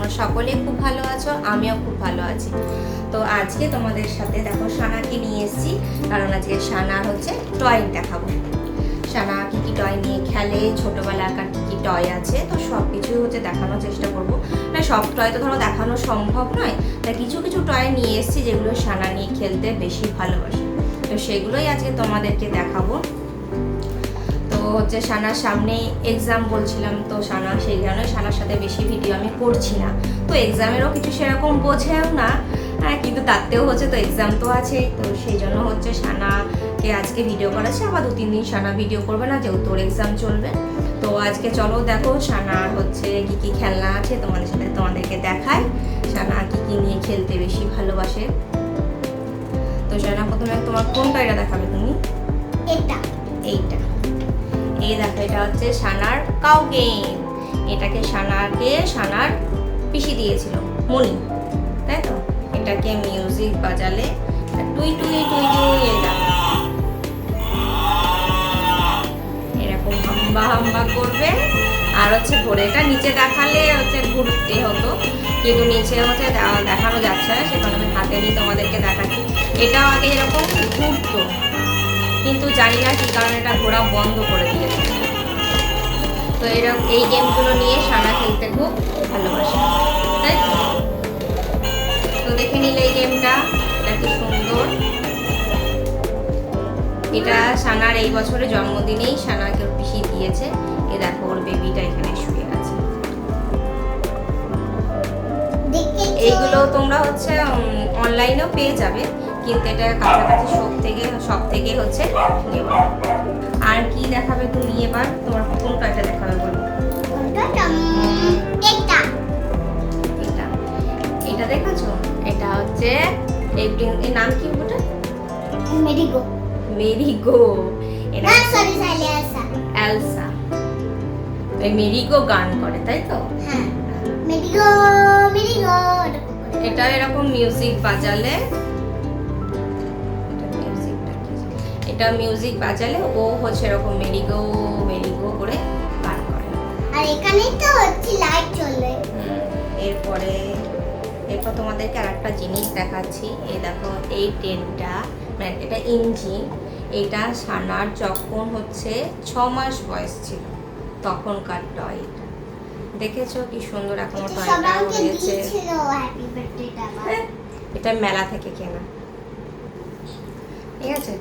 তোমরা সকলেই খুব ভালো আছো, আমিও খুব ভালো আছি। তো আজকে তোমাদের সাথে দেখো সানাকে নিয়ে এসেছি, কারণ আজকে সানার হচ্ছে টয় দেখাবো। সানা কী কী টয় নিয়ে খেলে, ছোটোবেলাকার কী কী টয় আছে, তো সব কিছুই হচ্ছে দেখানোর চেষ্টা করবো। না সব টয় তো ধরো দেখানো সম্ভব নয়, তাই কিছু কিছু টয় নিয়ে এসেছি যেগুলো সানা নিয়ে খেলতে বেশি ভালোবাসে, তো সেগুলোই আজকে তোমাদেরকে দেখাবো। তো হচ্ছে সানার সামনে এক্সাম বলছিলাম, তো সানা সেই কারণে সানার সাথে বেশি ভিডিও আমি করছি না। তো এক্সামেরও কিছু সেরকম বোঝেও না, কিন্তু তাতেও হচ্ছে তো এক্সাম তো আছেই, তো সেই জন্য হচ্ছে সানাকে আজকে ভিডিও করাচ্ছে। আবার 2-3 দিন সানা ভিডিও করবে না, যেহেতু তোর এক্সাম চলবে। তো আজকে চলো দেখো সানার হচ্ছে কী কী খেলনা আছে তোমাদেরকে দেখায়, সানা কী কী নিয়ে খেলতে বেশি ভালোবাসে। তো সানা প্রথমে তোমার কোন টয়টা দেখাবে তুমি? এইটা এই দেখো, এটা হচ্ছে সানার কাউ গেম। এটাকে সানার পিসি দিয়েছিল মনি, তাই তো। এটাকে মিউজিক বাজালে টুই টুই টুই টুই এরকম হাম্বা হাম্বা করবে। আর হচ্ছে ঘুরে এটা নিচে দেখালে হচ্ছে ঘুরতে হতো, কিন্তু নিচে হচ্ছে দেখানো যাচ্ছে না, সেখানে আমি হাতে নিয়ে তোমাদেরকে দেখাচ্ছি। এটাও আগে এরকম ঘুরতো, কিন্তু জানি না কি কারণে এটা ঘোরা বন্ধ করে দিয়েছে। তো এরকম এই গেমগুলো নিয়ে সানা খেলতে খুব ভালোবাসে, তাই তো। তো দেখে নিলে এই গেমটা, এটা কি সুন্দর। এটা সানার এই বছরের জন্মদিনেই সানাকে ওর পিসি দিয়েছে। এ দেখো ওর বেবিটা এখানে শুয়ে আছে। এইগুলো তোমরা হচ্ছে অনলাইনেও পেয়ে যাবে, কিন্তু এটা কাছাকাছি সব থেকে হচ্ছে নেওয়া। আর কি দেখাবে তুমি এবার? তোমার কোন টয়টা দেখাবে বলো? এটা দেখেছো? এটা হচ্ছে এর নাম কি ওটা? মেরিগো। এটা এলসা। এই মেরিগো গান করে, তাই তো। হ্যাঁ, মেরিগো। এটা এরকম মিউজিক বাজালে, এটা মিউজিক বাজালে ও হচ্ছে এরকম মেরিগো করে গান করে। আর এখানে তো হচ্ছে লাইট চলে। এরপর তোমাদেরকে আরেকটা জিনিস দেখাচ্ছি। এই দেখো এই ট্রেনটা, মানে এটা ইঞ্জিন। এটা সানার যখন হচ্ছে 6 মাস বয়স ছিল তখনকার টয়। দেখেছো কি সুন্দর এখনো টয়টা রয়েছে। এটা মেলা থেকে কেনা, ঠিক আছে।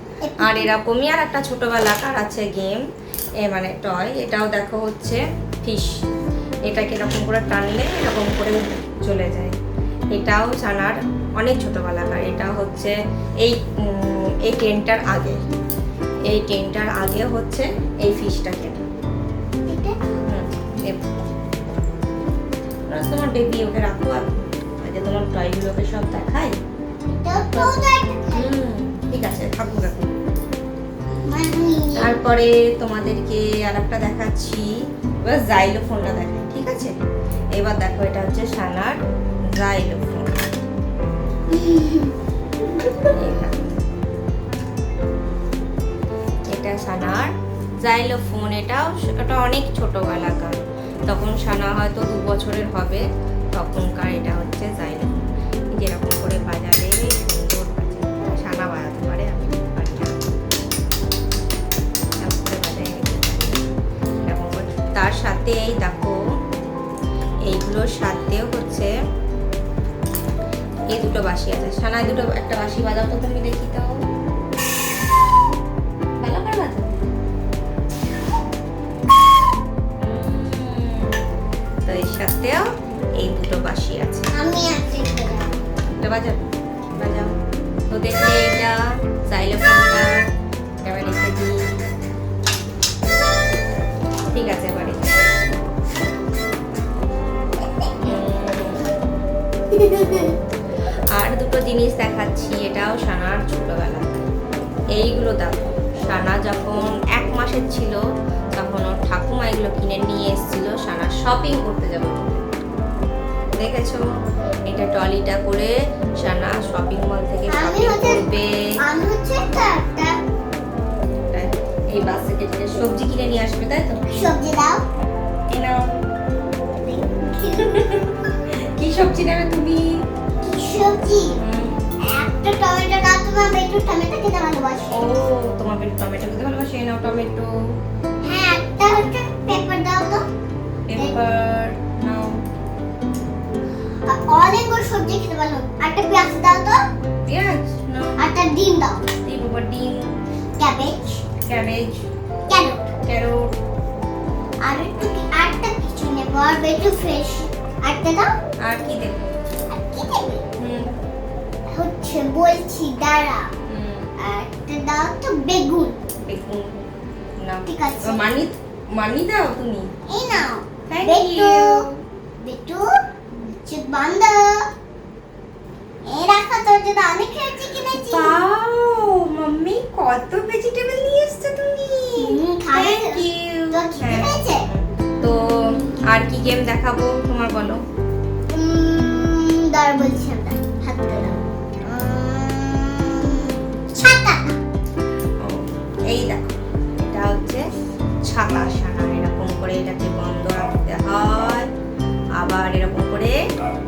আর এরকমই আর একটা ছোটবেলাকার আছে গেম, মানে টয়। এটাও দেখো হচ্ছে ফিশ। এটাকে এরকম করে টানলে এরকম করে চলে যায়। এটাও জানার অনেক ছোটবেলাকার। এটা হচ্ছে এই ট্রেনটার আগে হচ্ছে এই ফিশটা কেনা। তোমার বেবি ওকে রাখো, আগে তোমার টয়গুলোকে সব দেখাই। ঠিক আছে, থাকবো দেখো। তারপরে তোমাদেরকে আর একটা দেখাচ্ছি, এবার জাইলোফোনটা দেখাই, ঠিক আছে। এবার দেখো এটা হচ্ছে সানার জাইলোফোন। এটা সানার জাইলোফোন। এটা অনেক ছোটবেলাকার, তখন সানা হয়তো 2 বছরের হবে তখনকার। এটা হচ্ছে জাইলোফোন, যেরকম করে বাজালে সুন্দর সানা বাজাতে পারে, আমি পারি না। তার সাথে এই দেখো এইগুলোর সাথেও হচ্ছে এই দুটো বাঁশি আছে। সানা দুটো একটা বাঁশি বাজাও তো তুমি, দেখি তো ভালো করে বাজাও। তো এর সাথেও এই দুটো বাঁশি আছে। এটা বাজাও। তো দেখলে এটা জাইলোফোনটা এবার রেখে দিই, ঠিক আছে। এবারে আর দুটো জিনিস দেখাচ্ছি, এটাও সানার ছোটবেলা। এইগুলো দেখো, সানা যখন 1 মাসের ছিল তখন ওর ঠাকুমা এগুলো কিনে নিয়ে এসেছিল সানা শপিং করতে যাবে বলে। দেখেছো, এটা ট্রলিটা করে সানা শপিং মল থেকে শপিং করবে। এই বাস্কেটে থেকে সবজি কিনে নিয়ে আসবে, তাই তো। সবজি দাও। নাও। সবজি নেবে তুমি? কি সবজি? একটা টমেটো দাও, তোমার বেটু টমেটো খেতে ভালোবাসে। ও, তোমার বেটু টমেটো খেতে ভালোবাসে, এই নাও টমেটো। হ্যাঁ, একটা হচ্ছে পেপার দাও তো। পেপার নাও। অনেকগুলো সবজি খেতে ভালো। একটা পেঁয়াজ দাও তো। পেঁয়াজ নাও। একটা ডিম দাও। ডিম, আবার ডিম। Cabbage, cabbage, carrot. ক্যারট। আরেকটা কিছু নেবো, আর বেটু ফ্রেশ। আরেকটা দাও। আর কি দেবো? আর কি দেবে? হুম, হচ্ছে বলছি দাঁড়া। হুম, একটা দাও তো বেগুন। বেগুন নাও। ঠিক আছে। মানি, মানি দাও তুমি। এই নাও। Thank বেটু, you. বেটু চোখ বন্ধ। এই রাখো, তোর জন্য অনেক সবজি কিনেছি। ওয়াও, মাম্মি কত ভেজিটেবল নিয়ে এসেছো তুমি। খাবে থ্যাংক ইউ। তো খিদে পেয়েছে? তো আর কি গেম দেখাবো তোমার বলো? দাঁড়া বলছি আমরা হাতটা দাও। ছাতা। ও, এই দেখো, এটা হচ্ছে ছাতা সানা। এরকম করে এটাকে বন্ধ রাখতে হয়, আবার এরকম করে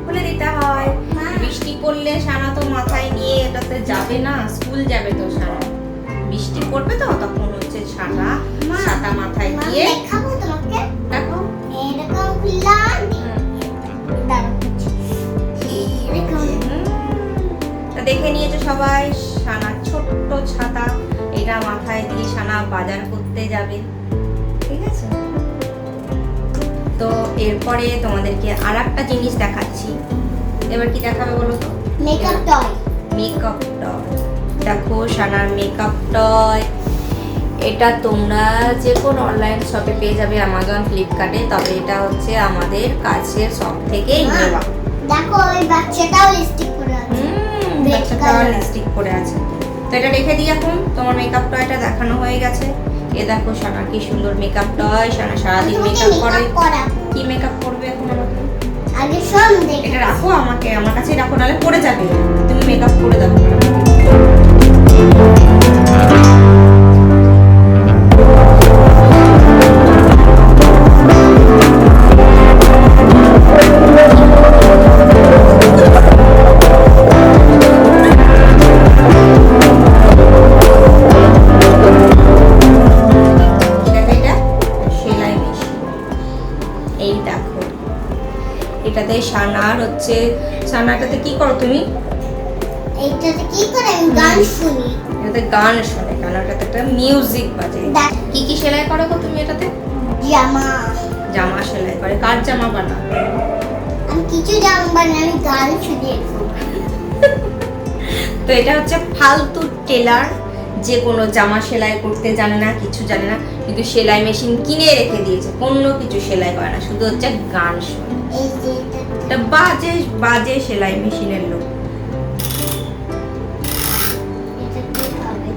খুলে দিতে হয়। মা। বৃষ্টি পড়লে সানা তো মাথায় নিয়ে এটাতে যাবে না, স্কুল যাবে তো সানা। বৃষ্টি পড়বে তো তখন হচ্ছে ছাতা, মা। ছাতা মাথায় মা, দিয়ে দেখাবো তোমাকে। দেখো। এরকম খুললাম। দাঁড়া বলছি। এরকম। তা দেখে নিয়েছো সবাই, সানার ছোট্ট ছাতা, এটা মাথায় দিয়ে সানা বাজার করতে যাবে। ঠিক আছে, তো এরপরে তোমাদেরকে আর একটা জিনিস দেখাচ্ছি। এবার কি দেখাবে বলো তো? Makeup toy. Makeup toy. দেখো সানার মেকআপ টয়। এটা তোমরা যে কোনো অনলাইন শপে পেয়ে যাবে, অ্যামাজন, ফ্লিপকার্টে। তবে এটা হচ্ছে আমাদের কাছের সব থেকে নেওয়া। দেখো ওই বাচ্চাটাও লিপস্টিক পরে আছে। Red বাচ্চাটা color। লিপস্টিক পরে আছে। তো এটা রেখে দিই এখন। তোমার মেকআপ টয়টা দেখানো হয়ে গেছে। এ দেখো সানা কি সুন্দর মেকআপ টয়। সানা সারাদিন তোমাকে মেকআপ করে। makeup করাবো। কি মেকআপ করবে এখন আমাকে? আগে শোন দেখ। এটা রাখো, আমাকে আমার কাছেই রাখো, নাহলে পড়ে যাবে। তুমি মেকআপ করে দাও। দেখো, এটা সেলাই মেশিন। এই দেখো, এটাতে সানার হচ্ছে, সানাটাতে কি করো তুমি? এইটাতে কি করে আমি গান শুনি। এটাতে গান শোনে, কারণ এটাতে একটা মিউজিক বাজে। দেখ। কি কি সেলাই করো গো তুমি এটাতে? জামা। জামা সেলাই করে। কার জামা বানা? আমি কিছু জামা বানাই, আমি গান শুনি। তো এটা হচ্ছে ফালতু টেলার, যে কোনো জামা সেলাই করতে জানে না, কিছু জানে না, কিন্তু সেলাই মেশিন কিনে রেখে দিয়েছে, কোনো কিছু সেলাই করে না, শুধু হচ্ছে গান শোনে। এই যে এটা বাজে বাজে সেলাই মেশিনের লোক। এটা কি হবে?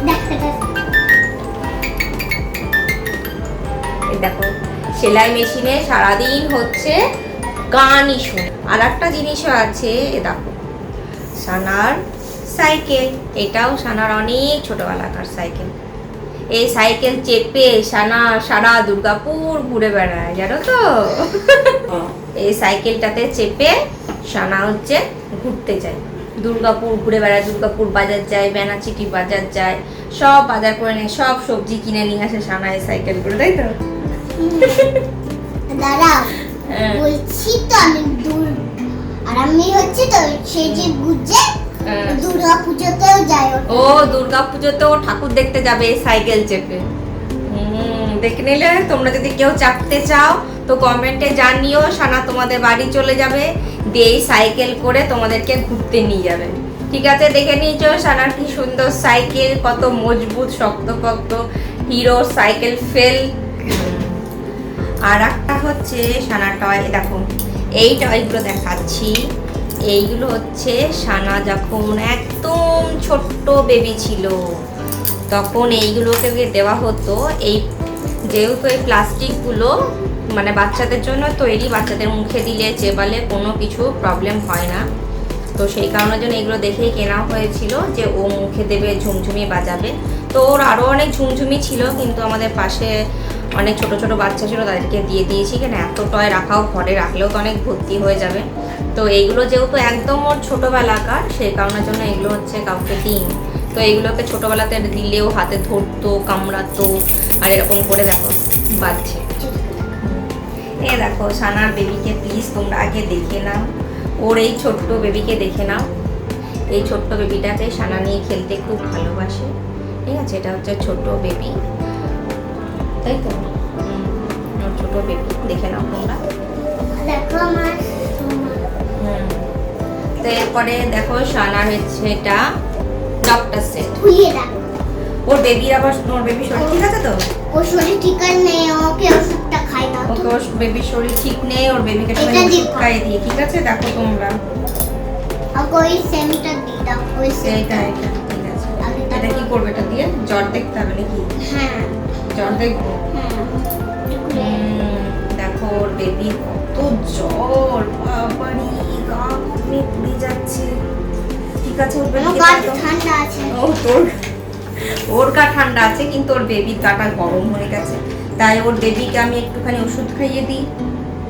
দেখ এটা। এই দেখো, সেলাই মেশিনে সারাদিন হচ্ছে গানই শোনে। আর একটা জিনিসও আছে, এ দেখো সানার সাইকেল। এটাও সানার অনেক ছোটবেলাকার সাইকেল। এই সাইকেল চেপে সানা সারা দুর্গাপুর ঘুরে বেড়ায়, জানো তো? এই সাইকেলটাতে চেপে সানা হচ্ছে ঘুরতে যায়, দুর্গাপুর ঘুরে বেড়ায়, দুর্গাপুর বাজার যায়, বেনাচিটি বাজার যায়, সব বাজার করে নিয়ে সব সবজি কিনে নিয়ে আসে সানা এই সাইকেল করে, তাই তো? দাঁড়াও, হ্যাঁ। বলছি তো আমি দূর। আর আমি হচ্ছে তো সেই যে বুঝে হ্যাঁ। দুর্গা পুজোতেও যাই। ও, দুর্গা পুজোতেও ঠাকুর দেখতে যাবে এই সাইকেল চেপে। দেখে নিলে, তোমরা যদি কেউ চাপতে চাও তো কমেন্টে জানিও, সানা তোমাদের বাড়ি চলে যাবে, দিয়ে এই সাইকেল করে তোমাদেরকে ঘুরতে নিয়ে যাবে। ঠিক আছে, দেখে নিয়েছো সানার কি সুন্দর সাইকেল, কত মজবুত শক্তপোক্ত হিরো সাইকেল ফেল। আর একটা হচ্ছে সানার টয়। দেখো, এই টয়গুলো দেখাচ্ছি। এইগুলো হচ্ছে সানা যখন একদম ছোট্ট বেবি ছিল তখন এইগুলোকে দেওয়া হতো। এই যেহেতু এই প্লাস্টিকগুলো মানে বাচ্চাদের জন্য তৈরি, বাচ্চাদের মুখে দিলে চেবালে কোনো কিছু প্রবলেম হয় না। তো সেই কারণের জন্য এগুলো দেখেই কেনা হয়েছিল যে ও মুখে দেবে, ঝুমঝুমি বাজাবে। তো ওর আরও অনেক ঝুমঝুমি ছিল, কিন্তু আমাদের পাশে অনেক ছোট ছোট বাচ্চা ছিল, তাদেরকে দিয়ে দিয়েছি। কেন এত টয় রাখাও, ঘরে রাখলেও তো অনেক ভর্তি হয়ে যাবে। তো এইগুলো যেহেতু একদম ওর ছোটোবেলাকার, সেই কারণের জন্য এগুলো হচ্ছে কাউকে দিন। তো এইগুলোকে ছোটোবেলাতে দিলেও হাতে ধরতো, কামড়াতো, আর এরকম করে দেখো বাজছে। এ দেখো সানার বেবিকে প্লিজ তোমরা আগে দেখে নাও, ওর এই ছোট্ট বেবিকে দেখে নাও। এই ছোট্ট বেবিটাকে সানা নিয়ে খেলতে খুব ভালোবাসে। ঠিক আছে, এটা হচ্ছে ছোট বেবি, তাই তো? ওর ছোট বেবি দেখে নাও তোমরা। দেখো আমার তো এরপরে দেখো সানার হচ্ছে এটা ডক্টর সেট। খুলিয়ে দেখো ওর বেবির আবার, ওর বেবি শরীর ঠিক আছে তো? ও শরীর ঠিক নেই, ওকে ওষুধটা খাই দাও ওকে, ওর বেবির শরীর ঠিক নেই, ওর বেবিকে এটা তুমি দিয়ে ওষুধ খাইয়ে দিয়ে। ঠিক আছে, দেখো তোমরা ওকে ওই সেমটা দিয়ে দাও, ওই এটা এটা ঠিক আছে। এটা কি করবে? এটা দিয়ে জ্বর দেখতে হবে নাকি? হ্যাঁ জ্বর দেখবো। হ্যাঁ দেখো ওর বেবি কত জ্বর, বাবারি গা পুড়ে পুড়ে যাচ্ছে। ঠিক আছে, ওর আমার বেবি গা ঠান্ডা আছে। ও তোর, ওর গা ঠান্ডা আছে কিন্তু ওর বেবির গাটা গরম হয়ে গেছে। তাই ওর বেবিকে আমি একটুখানি ওষুধ খাইয়ে দিই।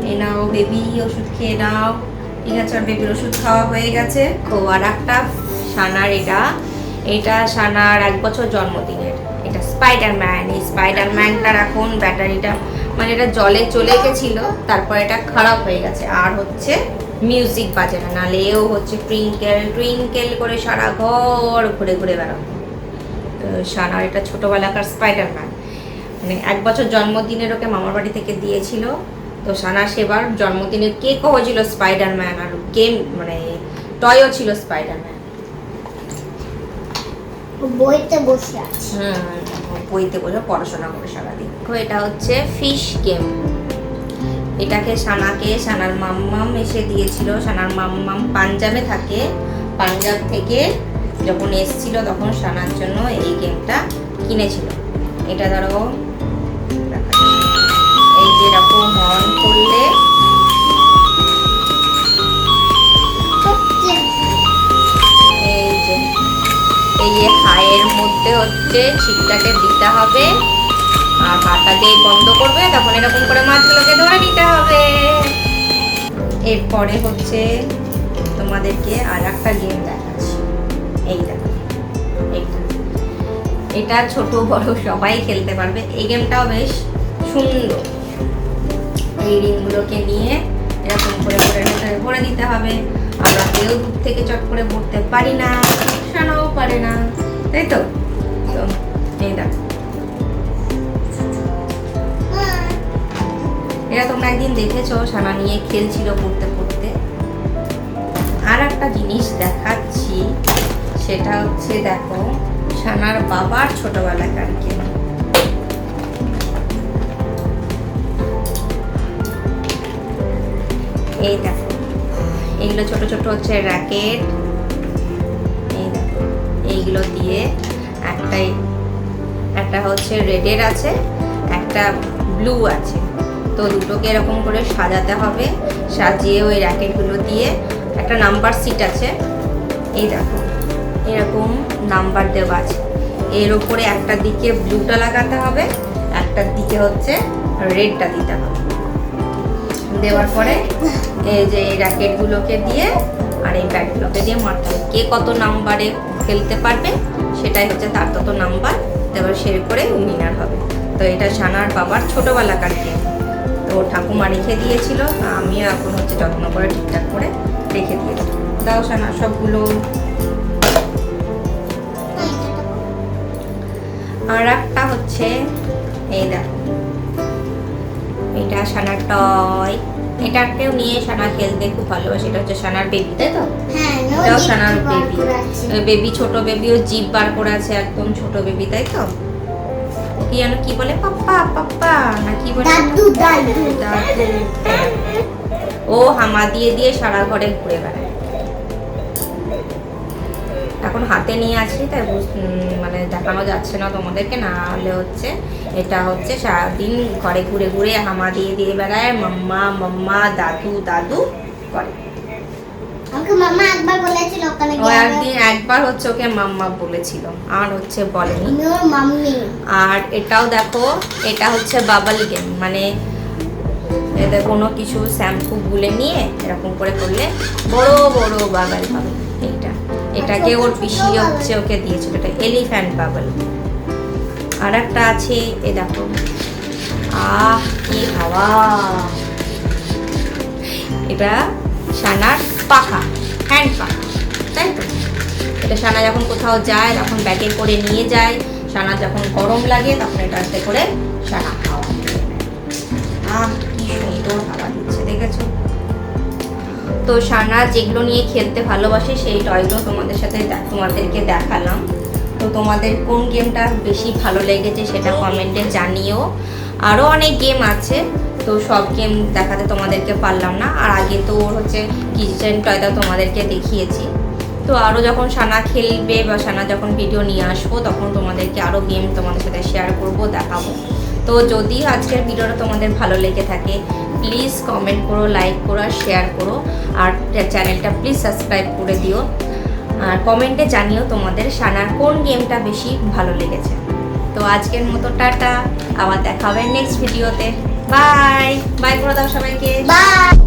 এই নাও বেবি, ওষুধ খেয়ে নাও। ঠিক আছে, ওর বেবির ওষুধ খাওয়া হয়ে গেছে। ও আর একটা সানার, এটা সানার 1 বছর জন্মদিনের। এটা স্পাইডারম্যান। এই স্পাইডারম্যানটার এখন ব্যাটারিটা, মানে এটা জলে চলে গেছিল, তারপর এটা খারাপ হয়ে গেছে। আর হচ্ছে মিউজিক বাজে না, নাহলে ও হচ্ছে টুইঙ্কেল টুইঙ্কেল করে সারা ঘর ঘুরে ঘুরে বেড়াতো। তো সানার এটা ছোটোবেলাকার স্পাইডারম্যান, মানে 1 বছর জন্মদিনের ওকে মামার বাড়ি থেকে দিয়েছিল। তো সানা সেবার জন্মদিনের কেকও হয়েছিল স্পাইডারম্যান, আর গেম মানে টয়ও ছিল স্পাইডারম্যান। বইতে বসে আছে। বইতে বসে পড়াশোনা করে সারাদিন। তো এটা হচ্ছে ফিশ গেম। এটাকে সানার মাম্মাম এসে দিয়েছিল। সানার মাম্মাম পাঞ্জাবে থাকে, পাঞ্জাব থেকে যখন এসছিল তখন সানার জন্য এই গেমটা কিনেছিল। এটা ধরো এই যেরকম অন করলে এই হায়ের মধ্যে হচ্ছে ছিপটাকে দিতে হবে, আর হাতটা দিয়ে বন্ধ করবে, তখন এরকম করে মাছগুলোকে ধরে নিতে হবে। এরপরে হচ্ছে তোমাদেরকে আর একটা গেম দেখাচ্ছি। এইটা এটা ছোট বড় সবাই খেলতে পারবে। এই গেমটাও বেশ সুন্দর। এই রিংগুলোকে নিয়ে এরকম করে ভরে দিতে হবে। আমরা কেউ দূর থেকে চট করে ভরতে পারি না, সানাও পারে না, তাই তো? তো এই দেখো, এটা তোমরা একদিন দেখেছো, সানা নিয়ে খেলছিল পড়তে পড়তে। আর একটা জিনিস দেখাচ্ছি, সেটা হচ্ছে দেখো সানার বাবার ছোটবেলাকার গেম। এই দেখো, এইগুলো ছোট ছোট হচ্ছে র্যাকেট। এই দেখো, এইগুলো দিয়ে একটা হচ্ছে রেডের আছে, একটা ব্লু আছে। তো দুটোকে এরকম করে সাজাতে হবে, সাজিয়ে ওই র্যাকেটগুলো দিয়ে একটা নাম্বার সিট আছে। এই দেখো এরকম নাম্বার দেওয়া আছে। এর ওপরে একটা দিকে ব্লুটা লাগাতে হবে, একটার দিকে হচ্ছে রেডটা দিতে হবে। দেওয়ার পরে এই যে এই র্যাকেটগুলোকে দিয়ে আর এই ব্যাটগুলোকে দিয়ে মারতে হবে। কে কত নাম্বারে খেলতে পারবে সেটাই হচ্ছে তার তত নাম্বার, এবার সে করে উইনার হবে। তো এটা সানার বাবার ছোটোবেলাকার গেম। তো ঠাকুমা রেখে দিয়েছিল, আমিও এখন হচ্ছে যত্ন করে ঠিকঠাক করে রেখে দিয়েছি। দাও সানা সবগুলো। আর একটা হচ্ছে এই দেখো, এটা সানার টয়। এটাকেও নিয়ে সানা খেলতে খুব ভালোবাসে। এটা হচ্ছে সানার বেবি, তাই তো? হ্যাঁ, এটাও সানার বেবি। বেবি ছোট বেবিও জিভ বার করে আছে, একদম ছোট বেবি, তাই তো? কি জানো কি বলে, পাপ্পা পাপ্পা না কি বলে, দাদু দাদু দাদু। ও হামা দিয়ে দিয়ে সারা ঘরে ঘুরে বেড়ায়। এখন হাতে নিয়ে আছি তাই মানে দেখানো যাচ্ছে না তোমাদেরকে, না হলে হচ্ছে এটা হচ্ছে সারাদিন ঘরে ঘুরে ঘুরে হামা দিয়ে দিয়ে বেড়ায়, মাম্মা মাম্মা দাদু দাদু করে। আমাকে মামা একবার বলেছিল ওখানে ও গিয়ে একদিন একবার হচ্ছে ওকে মাম্মা বলেছিল, আর হচ্ছে বলেনি। আমি ওর মাম্মি। আর এটাও দেখো, এটা হচ্ছে বাবল গেম, মানে এতে কোনো কিছু শ্যাম্পু গুলে নিয়ে এরকম করে করলে বড় বড় বাবল হবে। এটাকে ওর পিসি হচ্ছে ওকে দিয়েছিল, এটা এলিফ্যান্ট বাবল। আর একটা আছে, এ দেখো, কি হাওয়া, এটা সানার পাখা, হ্যান্ড পাখা, তাই তো। এটা সানা যখন কোথাও যায় তখন ব্যাগে করে নিয়ে যায়, সানা যখন গরম লাগে তখন এটাতে করে সানা হাওয়া খেয়ে নেয়। কি সুন্দর হাওয়া দিচ্ছে, দেখেছো তো। সানা যেগুলো নিয়ে খেলতে ভালোবাসে সেই টয়গুলো তোমাদেরকে দেখালাম। তো তোমাদের কোন গেমটা বেশি ভালো লেগেছে সেটা কমেন্টে জানিও। আরও অনেক গেম আছে, তো সব গেম দেখাতে তোমাদেরকে পারলাম না। আর আগে তো ওর হচ্ছে কিচেন টয়টা তোমাদেরকে দেখিয়েছি। তো আরও যখন সানা খেলবে বা সানা যখন ভিডিও নিয়ে আসবো তখন তোমাদেরকে আরও গেম তোমাদের সাথে শেয়ার করব, দেখাবো। তো যদি আজকের ভিডিওটা তোমাদের ভালো লেগে থাকে প্লিজ কমেন্ট করো, লাইক করো আর শেয়ার করো। আর চ্যানেলটা প্লিজ সাবস্ক্রাইব করে দিও। আর কমেন্টে জানিও তোমাদের সানার কোন গেমটা বেশি ভালো লেগেছে। তো আজকের মতো টাটা, আবার দেখা হবে নেক্সট ভিডিওতে। বাই বাই করে দাও সবাইকে। বাই।